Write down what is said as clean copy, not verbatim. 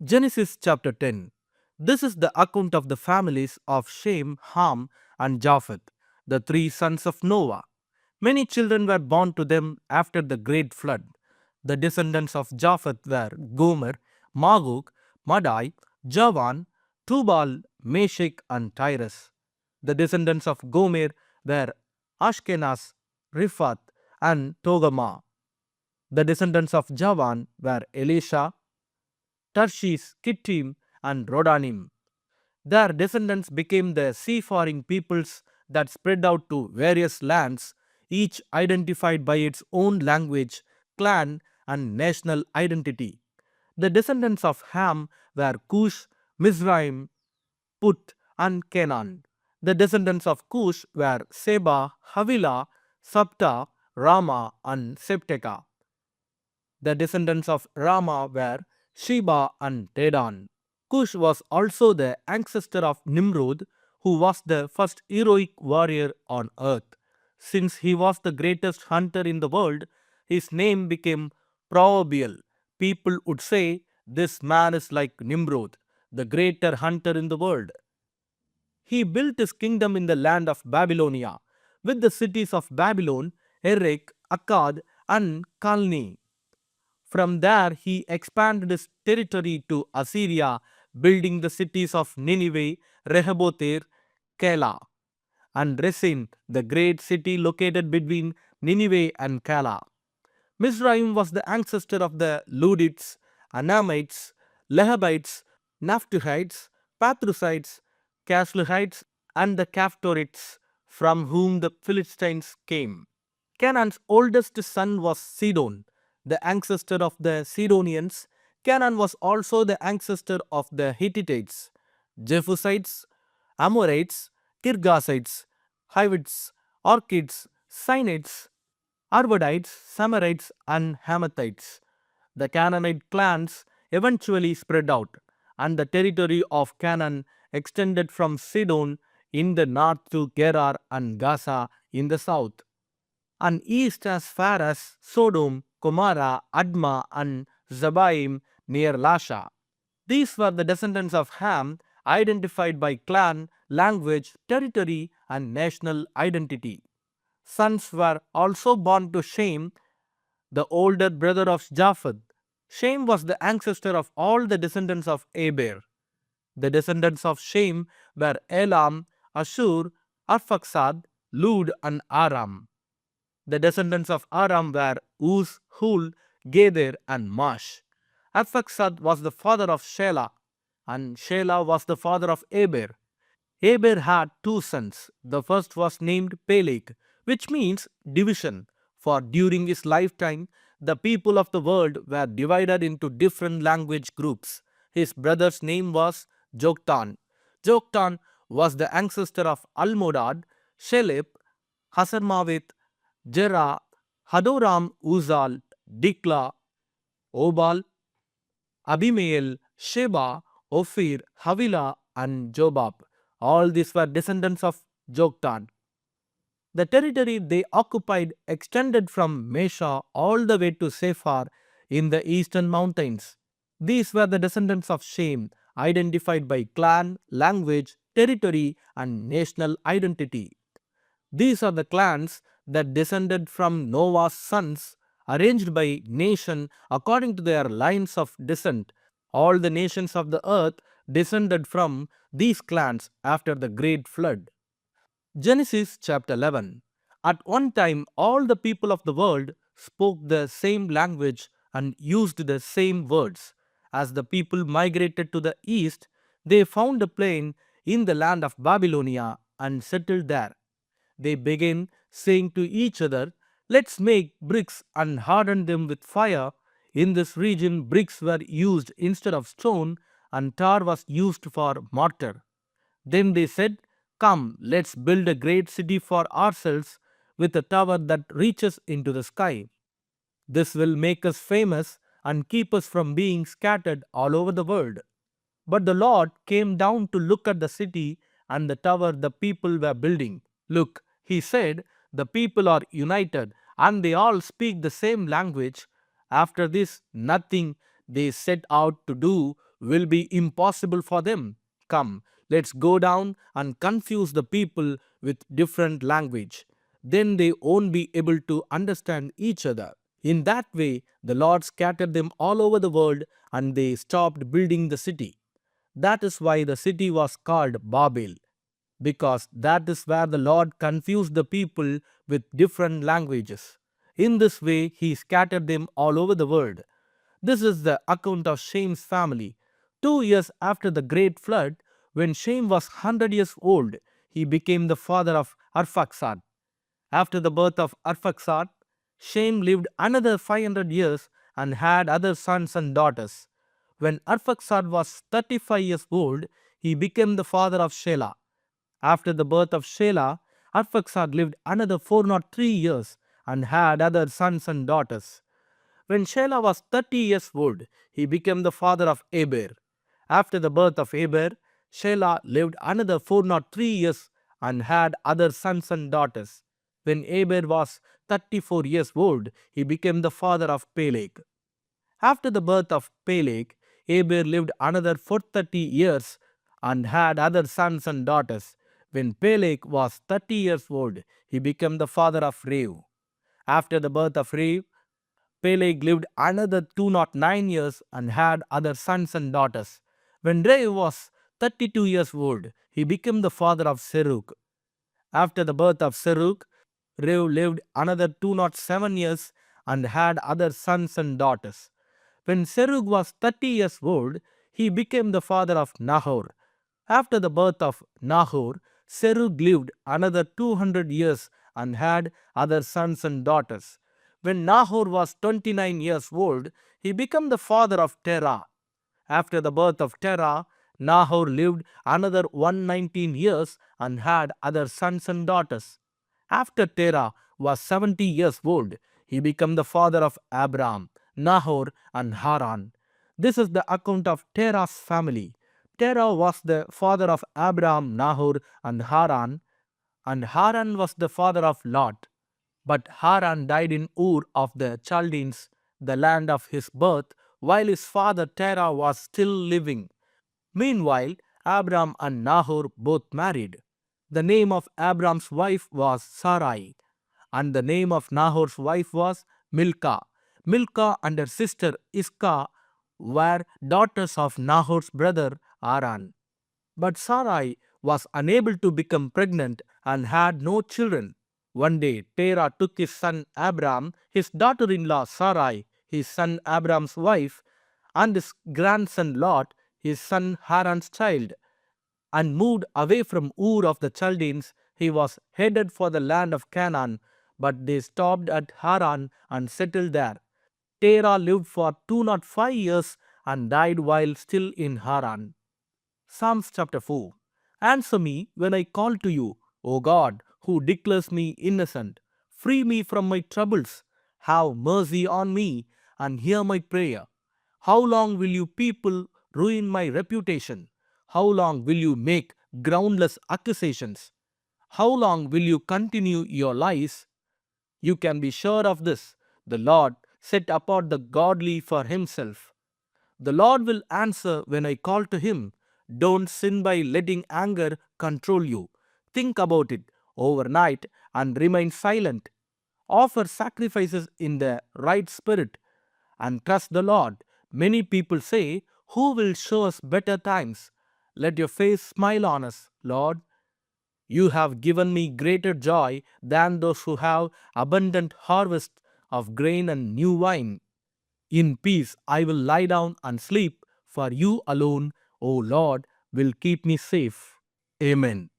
Genesis chapter 10. This is the account of the families of Shem, Ham, and Japheth, the three sons of Noah. Many children were born to them after the great flood. The descendants of Japheth were Gomer, Magog, Madai, Javan, Tubal, Meshech, and Tyrus. The descendants of Gomer were Ashkenaz, Riphath, and Togarmah. The descendants of Javan were Elisha, Tarshish, Kittim, and Rodanim. Their descendants became the seafaring peoples that spread out to various lands, each identified by its own language, clan, and national identity. The descendants of Ham were Cush, Mizraim, Put, and Canaan. The descendants of Cush were Seba, Havilah, Sabta, Rama, and Septeka. The descendants of Rama were Sheba and Dedan. Cush was also the ancestor of Nimrod, who was the first heroic warrior on earth. Since he was the greatest hunter in the world, his name became proverbial. People would say, "This man is like Nimrod, the greater hunter in the world." He built his kingdom in the land of Babylonia, with the cities of Babylon, Erech, Akkad, and Calneh. From there, he expanded his territory to Assyria, building the cities of Nineveh, Rehoboth, Kala, and Resin, the great city located between Nineveh and Kala. Mizraim was the ancestor of the Ludites, Anamites, Lehabites, Naphtuhites, Pathrusites, Casluhites, and the Caphtorites, from whom the Philistines came. Canaan's oldest son was Sidon, the ancestor of the Sidonians. Canaan was also the ancestor of the Hittites, Jebusites, Amorites, Girgashites, Hivites, Orchids, Sinites, Arvadites, Samarites, and Hamathites. The Canaanite clans eventually spread out, and the territory of Canaan extended from Sidon in the north to Gerar and Gaza in the south, and east as far as Sodom, Gomorrah, Admah, and Zebaim near Lasha. These were the descendants of Ham, identified by clan, language, territory, and national identity. Sons were also born to Shem, the older brother of Japheth. Shem was the ancestor of all the descendants of Eber. The descendants of Shem were Elam, Ashur, Arphaxad, Lud, and Aram. The descendants of Aram were Uz, Hul, Gether, and Mash. Arphaxad was the father of Shelah, and Shelah was the father of Eber. Eber had two sons. The first was named Peleg, which means division, for during his lifetime, the people of the world were divided into different language groups. His brother's name was Joktan. Joktan was the ancestor of Almodad, Shelep, Hasarmaveth, Jerah, Hadoram, Uzal, Dikla, Obal, Abimael, Sheba, Ophir, Havilah, and Jobab. All these were descendants of Joktan. The territory they occupied extended from Mesha all the way to Sephar in the eastern mountains. These were the descendants of Shem, identified by clan, language, territory, and national identity. These are the clans that descended from Noah's sons, arranged by nation according to their lines of descent. All the nations of the earth descended from these clans after the great flood. Genesis chapter 11. At one time, all the people of the world spoke the same language and used the same words. As the people migrated to the east, they found a plain in the land of Babylonia and settled there. They began saying to each other, "Let's make bricks and harden them with fire." In this region, bricks were used instead of stone, and tar was used for mortar. Then they said, "Come, let's build a great city for ourselves with a tower that reaches into the sky. This will make us famous and keep us from being scattered all over the world." But the Lord came down to look at the city and the tower the people were building. "Look," he said, "the people are united and they all speak the same language. After this, nothing they set out to do will be impossible for them. Come, let's go down and confuse the people with different language. Then they won't be able to understand each other. In that way, the Lord scattered them all over the world and they stopped building the city. That is why the city was called Babel, because that is where the Lord confused the people with different languages. In this way, he scattered them all over the world. This is the account of Shem's family. 2 years after the great flood, when Shem was 100 years old, he became the father of Arphaxad. After the birth of Arphaxad, Shem lived another 500 years and had other sons and daughters. When Arphaxad was 35 years old, he became the father of Shelah. After the birth of Shelah, Arphaxad lived another 403 years and had other sons and daughters. When Shelah was 30 years old, he became the father of Eber. After the birth of Eber, Shelah lived another 403 years and had other sons and daughters. When Eber was 34 years old, he became the father of Peleg. After the birth of Peleg, Eber lived another 430 years and had other sons and daughters. When Peleg was 30 years old, he became the father of Reu. After the birth of Reu, Peleg lived another 209 years and had other sons and daughters. When Reu was 32 years old, he became the father of Serug. After the birth of Serug, Reu lived another 207 years and had other sons and daughters. When Serug was 30 years old, he became the father of Nahor. After the birth of Nahor, Serug lived another 200 years and had other sons and daughters. When Nahor was 29 years old, he became the father of Terah. After the birth of Terah, Nahor lived another 119 years and had other sons and daughters. After Terah was 70 years old, he became the father of Abram, Nahor, and Haran. This is the account of Terah's family. Terah was the father of Abram, Nahor, and Haran was the father of Lot. But Haran died in Ur of the Chaldeans, the land of his birth, while his father Terah was still living. Meanwhile, Abram and Nahor both married. The name of Abram's wife was Sarai, and the name of Nahor's wife was Milcah. Milcah and her sister Iscah were daughters of Nahor's brother Haran. But Sarai was unable to become pregnant and had no children. One day, Terah took his son Abram, his daughter-in-law Sarai, his son Abram's wife, and his grandson Lot, his son Haran's child, and moved away from Ur of the Chaldeans. He was headed for the land of Canaan, but they stopped at Haran and settled there. Terah lived for 205 years and died while still in Haran. Psalms chapter 4. Answer me when I call to you, O God, who declares me innocent. Free me from my troubles. Have mercy on me and hear my prayer. How long will you people ruin my reputation? How long will you make groundless accusations? How long will you continue your lies? You can be sure of this. The Lord set apart the godly for himself. The Lord will answer when I call to him. Don't sin by letting anger control you. Think about it overnight and remain silent. Offer sacrifices in the right spirit and trust the Lord. Many people say, who will show us better times? Let your face smile on us, Lord. You have given me greater joy than those who have abundant harvest of grain and new wine. In peace I will lie down and sleep, for you alone, O Lord, will keep me safe. Amen.